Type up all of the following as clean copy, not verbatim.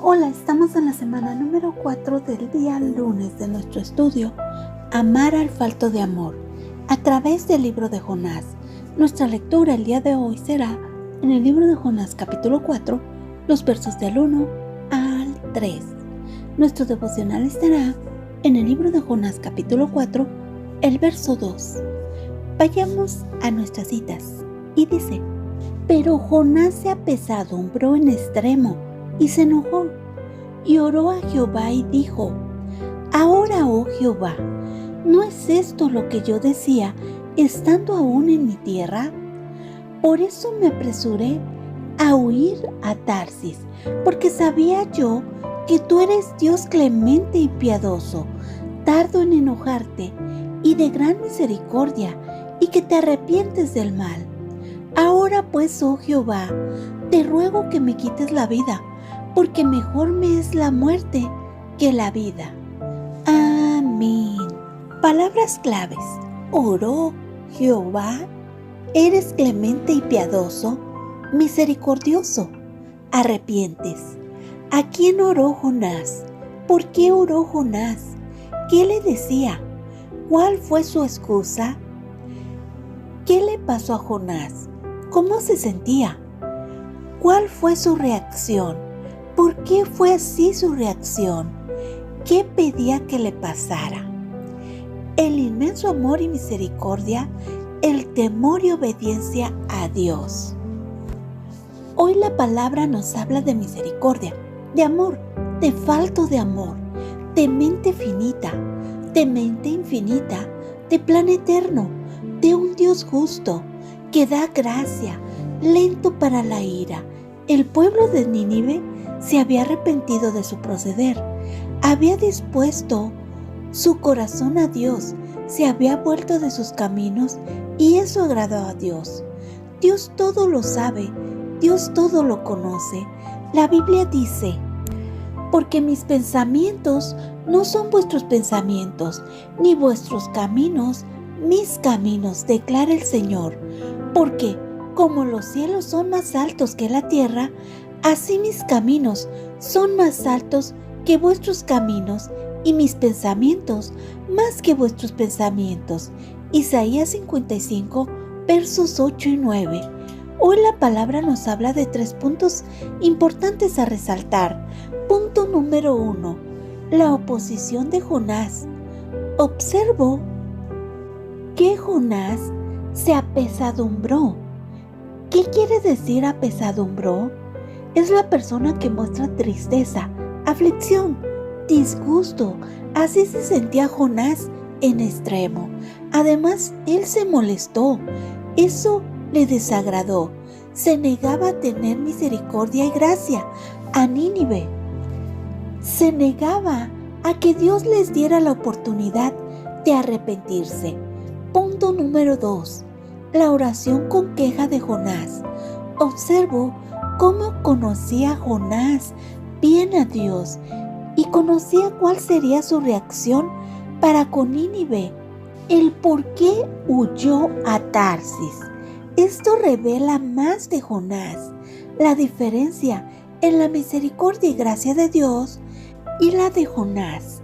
Hola, estamos en la semana número 4 del día lunes de nuestro estudio Amar al falto de amor, a través del libro de Jonás. Nuestra lectura el día de hoy será en el libro de Jonás capítulo 4, los versos del 1 al 3. Nuestro devocional estará en el libro de Jonás capítulo 4, el verso 2. Vayamos a nuestras citas y dice: Pero Jonás se apesadumbró en extremo y se enojó, y oró a Jehová y dijo: Ahora, oh Jehová, ¿no es esto lo que yo decía estando aún en mi tierra? Por eso me apresuré a huir a Tarsis, porque sabía yo que tú eres Dios clemente y piadoso, tardo en enojarte y de gran misericordia, y que te arrepientes del mal. Ahora pues, oh Jehová, te ruego que me quites la vida, porque mejor me es la muerte que la vida. Amén. Palabras claves: oró Jehová, eres clemente y piadoso, misericordioso, arrepientes. ¿A quién oró Jonás? ¿Por qué oró Jonás? ¿Qué le decía? ¿Cuál fue su excusa? ¿Qué le pasó a Jonás? ¿Cómo se sentía? ¿Cuál fue su reacción? ¿Por qué fue así su reacción? ¿Qué pedía que le pasara? El inmenso amor y misericordia, el temor y obediencia a Dios. Hoy la palabra nos habla de misericordia, de amor, de falto de amor, de mente finita, de mente infinita, de plan eterno, de un Dios justo, que da gracia, lento para la ira. El pueblo de Nínive se había arrepentido de su proceder, había dispuesto su corazón a Dios, se había vuelto de sus caminos y eso agradó a Dios. Dios todo lo sabe, Dios todo lo conoce. La Biblia dice: porque mis pensamientos no son vuestros pensamientos, ni vuestros caminos mis caminos, declara el Señor. Porque como los cielos son más altos que la tierra, así mis caminos son más altos que vuestros caminos, y mis pensamientos más que vuestros pensamientos. Isaías 55, versos 8 y 9. Hoy la palabra nos habla de 3 puntos importantes a resaltar. Punto número 1. La oposición de Jonás. Observo que Jonás se apesadumbró. ¿Qué quiere decir apesadumbró? Es la persona que muestra tristeza, aflicción, disgusto. Así se sentía Jonás en extremo. Además, él se molestó. Eso le desagradó. Se negaba a tener misericordia y gracia a Nínive. Se negaba a que Dios les diera la oportunidad de arrepentirse. Punto número 2. La oración con queja de Jonás. Observo cómo conocía Jonás bien a Dios y conocía cuál sería su reacción para con Nínive. El por qué huyó a Tarsis. Esto revela más de Jonás, la diferencia en la misericordia y gracia de Dios y la de Jonás.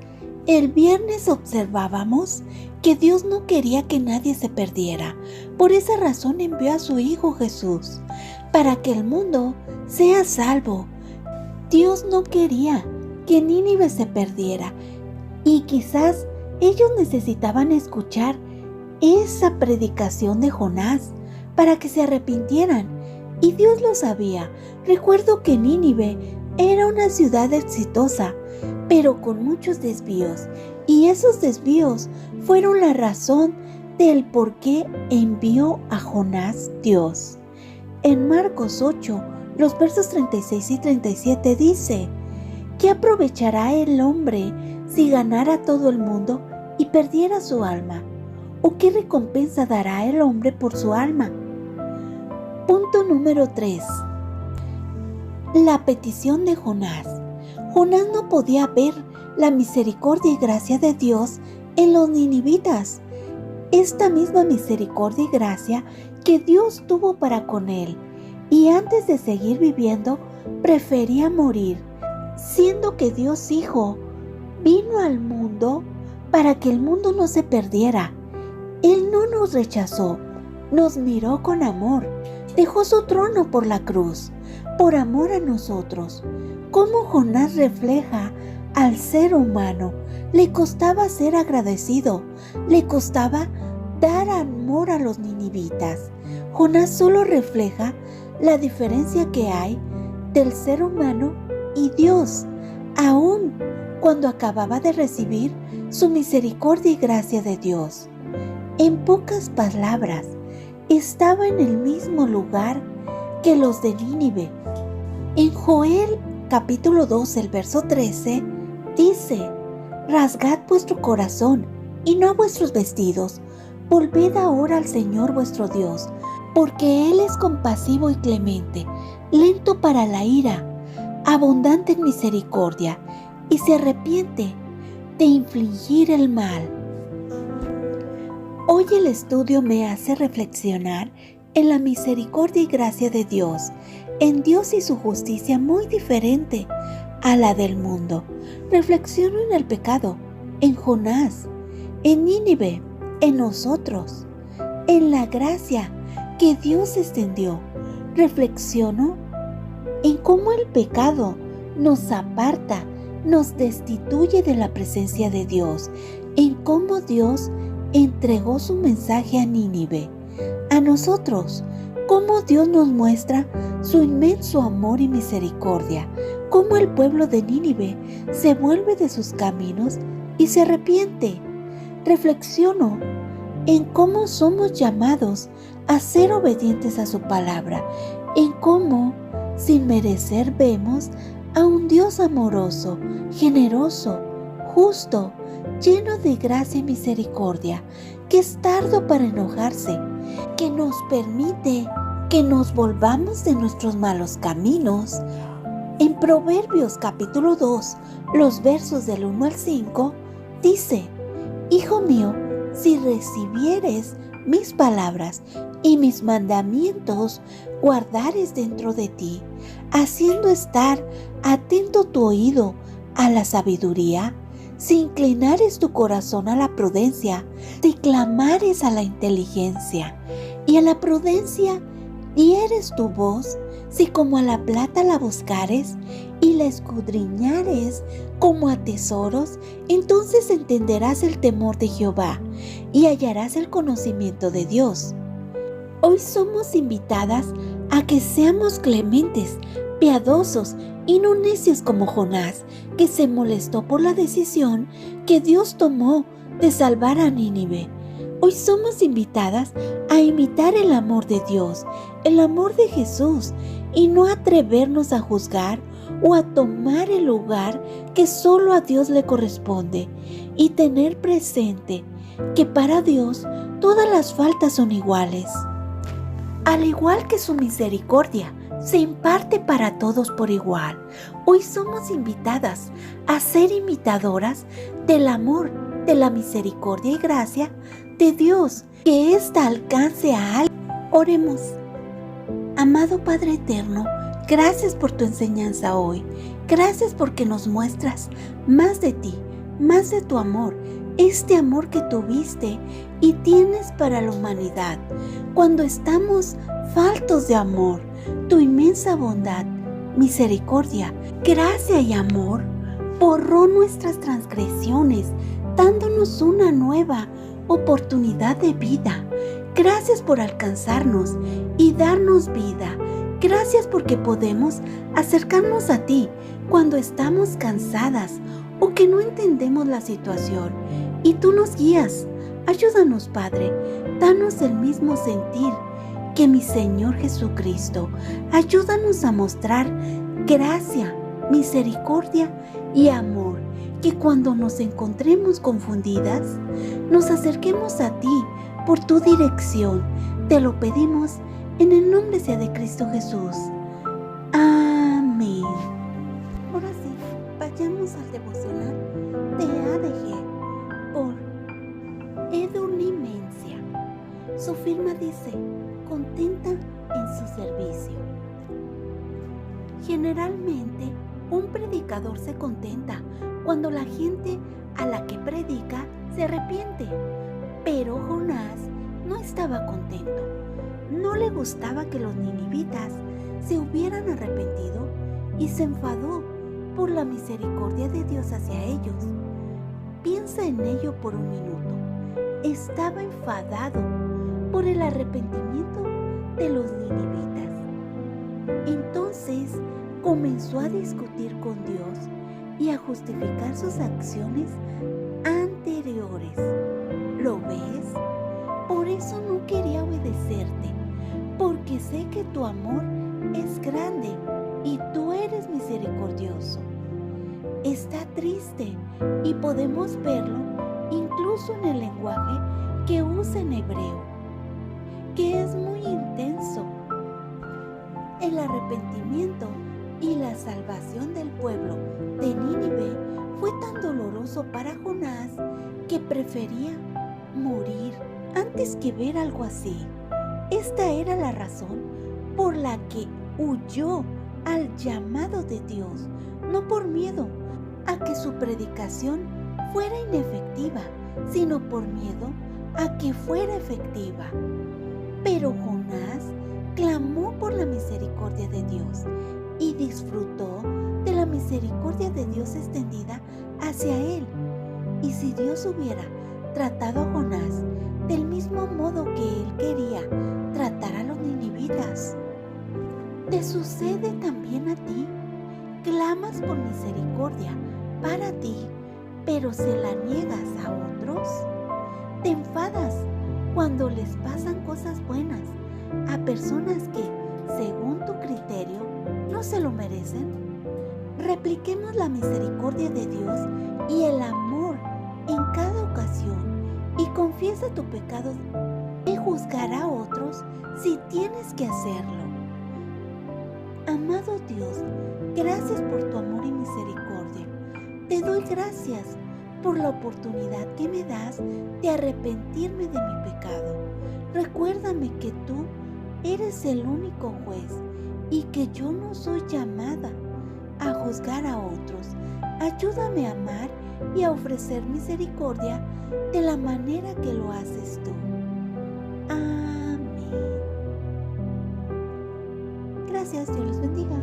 El viernes observábamos que Dios no quería que nadie se perdiera. Por esa razón envió a su Hijo Jesús, para que el mundo sea salvo. Dios no quería que Nínive se perdiera, y quizás ellos necesitaban escuchar esa predicación de Jonás para que se arrepintieran, y Dios lo sabía. Recuerdo que Nínive era una ciudad exitosa, pero con muchos desvíos, y esos desvíos fueron la razón del por qué envió a Jonás Dios. En Marcos 8, los versos 36 y 37 dice: ¿qué aprovechará el hombre si ganara todo el mundo y perdiera su alma? ¿O qué recompensa dará el hombre por su alma? Punto número 3. La petición de Jonás. Jonás no podía ver la misericordia y gracia de Dios en los ninivitas. Esta misma misericordia y gracia que Dios tuvo para con él, y antes de seguir viviendo, prefería morir. siendo que Dios Hijo vino al mundo para que el mundo no se perdiera. Él no nos rechazó, nos miró con amor, dejó su trono por la cruz, por amor a nosotros. Cómo Jonás refleja al ser humano. Le costaba ser agradecido, le costaba dar amor a los ninivitas. Jonás solo refleja la diferencia que hay del ser humano y Dios, aun cuando acababa de recibir su misericordia y gracia de Dios. En pocas palabras, estaba en el mismo lugar que los de Nínive. En Joel capítulo 2, el verso 13, dice: rasgad vuestro corazón y no vuestros vestidos, volved ahora al Señor vuestro Dios, porque Él es compasivo y clemente, lento para la ira, abundante en misericordia, y se arrepiente de infligir el mal. Hoy el estudio me hace reflexionar en la misericordia y gracia de Dios, en Dios y su justicia muy diferente a la del mundo. Reflexiono en el pecado, en Jonás, en Nínive, en nosotros, en la gracia que Dios extendió. Reflexiono en cómo el pecado nos aparta, nos destituye de la presencia de Dios, en cómo Dios entregó su mensaje a Nínive. A nosotros, cómo Dios nos muestra su inmenso amor y misericordia, cómo el pueblo de Nínive se vuelve de sus caminos y se arrepiente. Reflexiono en cómo somos llamados a ser obedientes a su palabra, en cómo, sin merecer, vemos a un Dios amoroso, generoso, justo, lleno de gracia y misericordia, que es tardo para enojarse, que nos permite que nos volvamos de nuestros malos caminos. En Proverbios capítulo 2, los versos del 1 al 5, dice: Hijo mío, si recibieres mis palabras y mis mandamientos guardares dentro de ti, haciendo estar atento tu oído a la sabiduría, si inclinares tu corazón a la prudencia, si clamares a la inteligencia, y a la prudencia dieres tu voz, si como a la plata la buscares y la escudriñares como a tesoros, entonces entenderás el temor de Jehová y hallarás el conocimiento de Dios. Hoy somos invitadas a que seamos clementes, piadosos y no necios como Jonás, que se molestó por la decisión que Dios tomó de salvar a Nínive. Hoy somos invitadas a imitar el amor de Dios, el amor de Jesús, y no atrevernos a juzgar o a tomar el lugar que solo a Dios le corresponde, y tener presente que para Dios todas las faltas son iguales. Al igual que su misericordia se imparte para todos por igual, hoy somos invitadas a ser imitadoras del amor, de la misericordia y gracia de Dios, que ésta alcance a alguien. Oremos. Amado Padre eterno, gracias por tu enseñanza hoy. Gracias porque nos muestras más de ti, más de tu amor, este amor que tuviste y tienes para la humanidad. Cuando estamos faltos de amor, tu inmensa bondad, misericordia, gracia y amor borró nuestras transgresiones, dándonos una nueva oportunidad de vida. Gracias por alcanzarnos y darnos vida. Gracias porque podemos acercarnos a ti cuando estamos cansadas o que no entendemos la situación, y tú nos guías. Ayúdanos, Padre, danos el mismo sentir que mi Señor Jesucristo. Ayúdanos a mostrar gracia, misericordia y amor, que cuando nos encontremos confundidas, nos acerquemos a ti por tu dirección. Te lo pedimos en el nombre sea de Cristo Jesús. Amén. Ahora sí, vayamos al devocional de ADG por Edurnimencia. Su firma dice: contenta en su servicio. Generalmente Un predicador se contenta cuando la gente a la que predica se arrepiente, pero Jonás no estaba contento. No le gustaba que los ninivitas se hubieran arrepentido y se enfadó por la misericordia de Dios hacia ellos. Piensa en ello por un minuto. Estaba enfadado por el arrepentimiento de los ninivitas. Entonces comenzó a discutir con Dios y a justificar sus acciones anteriores. ¿Lo ves? Por eso no quería obedecerte, porque sé que tu amor es grande y tú eres misericordioso. Está triste y podemos verlo incluso en el lenguaje que usa en hebreo, que es muy intenso. El arrepentimiento y la salvación del pueblo de Nínive fue tan doloroso para Jonás que prefería morir antes que ver algo así. Esta era la razón por la que huyó al llamado de Dios, no por miedo a que su predicación fuera inefectiva, sino por miedo a que fuera efectiva. Pero Jonás clamó por la misericordia de Dios y disfrutó de la misericordia de Dios extendida hacia él. Y si Dios hubiera tratado a Jonás del mismo modo que él quería tratar a los ninivitas, ¿te sucede también a ti? ¿Clamas por misericordia para ti, pero se la niegas a otros? ¿Te enfadas cuando les pasan cosas buenas a personas que, según tu criterio, no se lo merecen? Repliquemos la misericordia de Dios y el amor en cada ocasión y confiesa tu pecado y juzgar a otros si tienes que hacerlo. Amado Dios, gracias por tu amor y misericordia. Te doy gracias por la oportunidad que me das de arrepentirme de mi pecado. Recuérdame que tú eres el único juez y que yo no soy llamada a juzgar a otros. Ayúdame a amar y a ofrecer misericordia de la manera que lo haces tú. Amén. Gracias, Dios los bendiga.